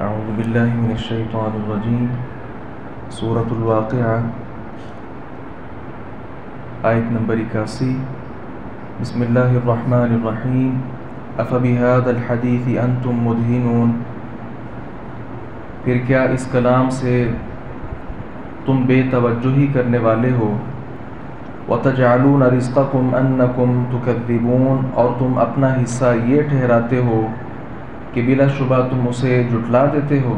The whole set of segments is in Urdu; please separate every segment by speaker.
Speaker 1: اعوذ باللہ من الشیطان الرجیم۔ سورۃ الواقعہ، آیت نمبر 81۔ بسم اللہ الرحمن الرحیم۔ افبہذا الحدیث انتم مدہنون، پھر کیا اس کلام سے تم بے توجہی کرنے والے ہو؟ وتجعلون رزقکم انکم تکذبون، اور تم اپنا حصہ یہ ٹھہراتے ہو کہ بلا شبہ تم اسے جھٹلا دیتے ہو۔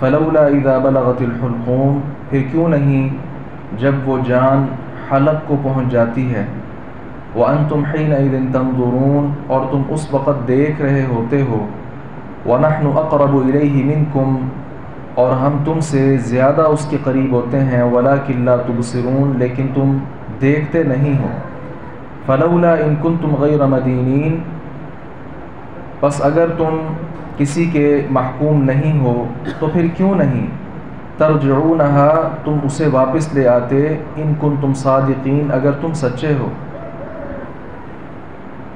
Speaker 1: فلولا اذا بلغت الحلقوم، پھر کیوں نہیں جب وہ جان حلق کو پہنچ جاتی ہے۔ وانتم حینئذ تنظرون، اور تم اس وقت دیکھ رہے ہوتے ہو۔ ونحن اقرب الیہ منکم، اور ہم تم سے زیادہ اس کے قریب ہوتے ہیں۔ ولکن لا تبصرون، لیکن تم دیکھتے نہیں ہو۔ فلولا ان کنتم غیر مدینین، پس اگر تم کسی کے محکوم نہیں ہو تو پھر کیوں نہیں ترجعونہا، تم اسے واپس لے آتے، ان کنتم صادقین، اگر تم سچے ہو۔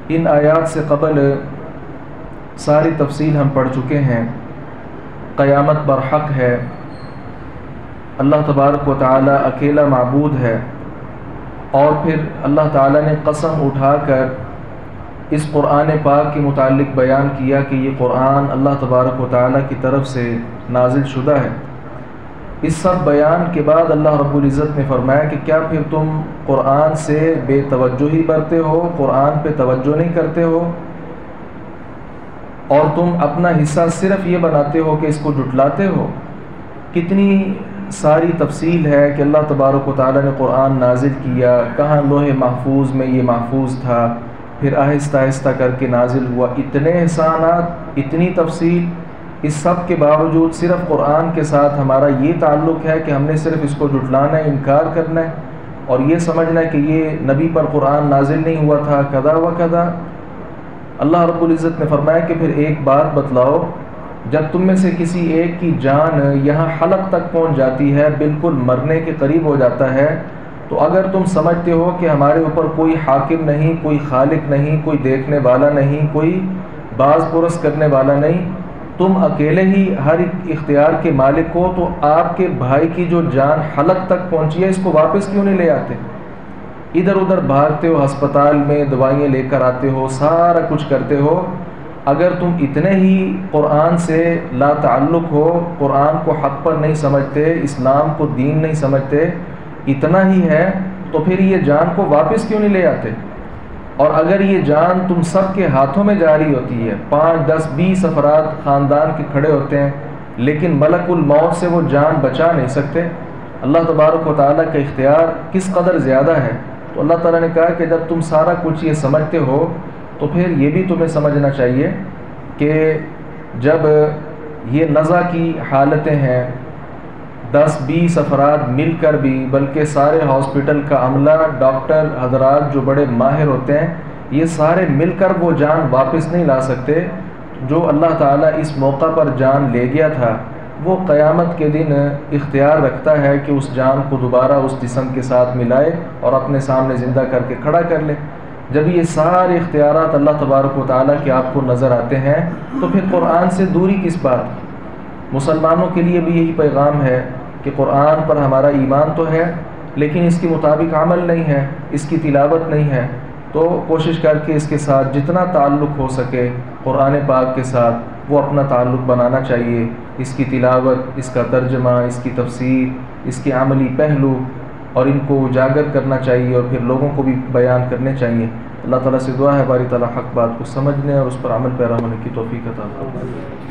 Speaker 1: ان آیات سے قبل ساری تفصیل ہم پڑھ چکے ہیں۔ قیامت برحق ہے، اللہ تبارک و تعالی اکیلا معبود ہے، اور پھر اللہ تعالی نے قسم اٹھا کر اس قرآن پاک کے متعلق بیان کیا کہ یہ قرآن اللہ تبارک و تعالی کی طرف سے نازل شدہ ہے۔ اس سب بیان کے بعد اللہ رب العزت نے فرمایا کہ کیا پھر تم قرآن سے بے توجہی برتے ہو، قرآن پہ توجہ نہیں کرتے ہو، اور تم اپنا حصہ صرف یہ بناتے ہو کہ اس کو جھٹلاتے ہو۔ کتنی ساری تفصیل ہے کہ اللہ تبارک و تعالی نے قرآن نازل کیا، کہاں لوح محفوظ میں یہ محفوظ تھا، پھر آہستہ آہستہ کر کے نازل ہوا، اتنے احسانات، اتنی تفصیل۔ اس سب کے باوجود صرف قرآن کے ساتھ ہمارا یہ تعلق ہے کہ ہم نے صرف اس کو جھٹلانا ہے، انکار کرنا ہے، اور یہ سمجھنا ہے کہ یہ نبی پر قرآن نازل نہیں ہوا تھا، کذا و کذا۔ اللہ رب العزت نے فرمایا کہ پھر ایک بات بتلاؤ، جب تم میں سے کسی ایک کی جان یہاں حلق تک پہنچ جاتی ہے، بالکل مرنے کے قریب ہو جاتا ہے، تو اگر تم سمجھتے ہو کہ ہمارے اوپر کوئی حاکم نہیں، کوئی خالق نہیں، کوئی دیکھنے والا نہیں، کوئی باز پرس کرنے والا نہیں، تم اکیلے ہی ہر ایک اختیار کے مالک ہو، تو آپ کے بھائی کی جو جان حلق تک پہنچی ہے، اس کو واپس کیوں نہیں لے آتے؟ ادھر ادھر بھاگتے ہو، ہسپتال میں دوائیں لے کر آتے ہو، سارا کچھ کرتے ہو۔ اگر تم اتنے ہی قرآن سے لا تعلق ہو، قرآن کو حق پر نہیں سمجھتے، اسلام کو دین نہیں سمجھتے، اتنا ہی ہے، تو پھر یہ جان کو واپس کیوں نہیں لے آتے؟ اور اگر یہ جان تم سب کے ہاتھوں میں جاری ہوتی ہے، 5 10 20 افراد خاندان کے کھڑے ہوتے ہیں، لیکن ملک الموت سے وہ جان بچا نہیں سکتے، اللہ تبارک و تعالیٰ کا اختیار کس قدر زیادہ ہے۔ تو اللہ تعالیٰ نے کہا کہ جب تم سارا کچھ یہ سمجھتے ہو، تو پھر یہ بھی تمہیں سمجھنا چاہیے کہ جب یہ نزع کی حالتیں ہیں، 10 20 افراد مل کر بھی، بلکہ سارے ہاسپٹل کا عملہ، ڈاکٹر حضرات جو بڑے ماہر ہوتے ہیں، یہ سارے مل کر وہ جان واپس نہیں لا سکتے۔ جو اللہ تعالیٰ اس موقع پر جان لے گیا تھا، وہ قیامت کے دن اختیار رکھتا ہے کہ اس جان کو دوبارہ اس جسم کے ساتھ ملائے اور اپنے سامنے زندہ کر کے کھڑا کر لے۔ جب یہ سارے اختیارات اللہ تبارک و تعالیٰ کے آپ کو نظر آتے ہیں، تو پھر قرآن سے دوری کس بات کی؟ مسلمانوں کے لیے بھی یہی پیغام ہے کہ قرآن پر ہمارا ایمان تو ہے، لیکن اس کے مطابق عمل نہیں ہے، اس کی تلاوت نہیں ہے، تو کوشش کر کے اس کے ساتھ جتنا تعلق ہو سکے قرآن پاک کے ساتھ وہ اپنا تعلق بنانا چاہیے۔ اس کی تلاوت، اس کا ترجمہ، اس کی تفسیر، اس کے عملی پہلو، اور ان کو اجاگر کرنا چاہیے، اور پھر لوگوں کو بھی بیان کرنے چاہیے۔ اللہ تعالیٰ سے دعا ہے باری تعالیٰ حق بات کو سمجھنے اور اس پر عمل پیرا ہونے کی توفیق عطا فرمائے۔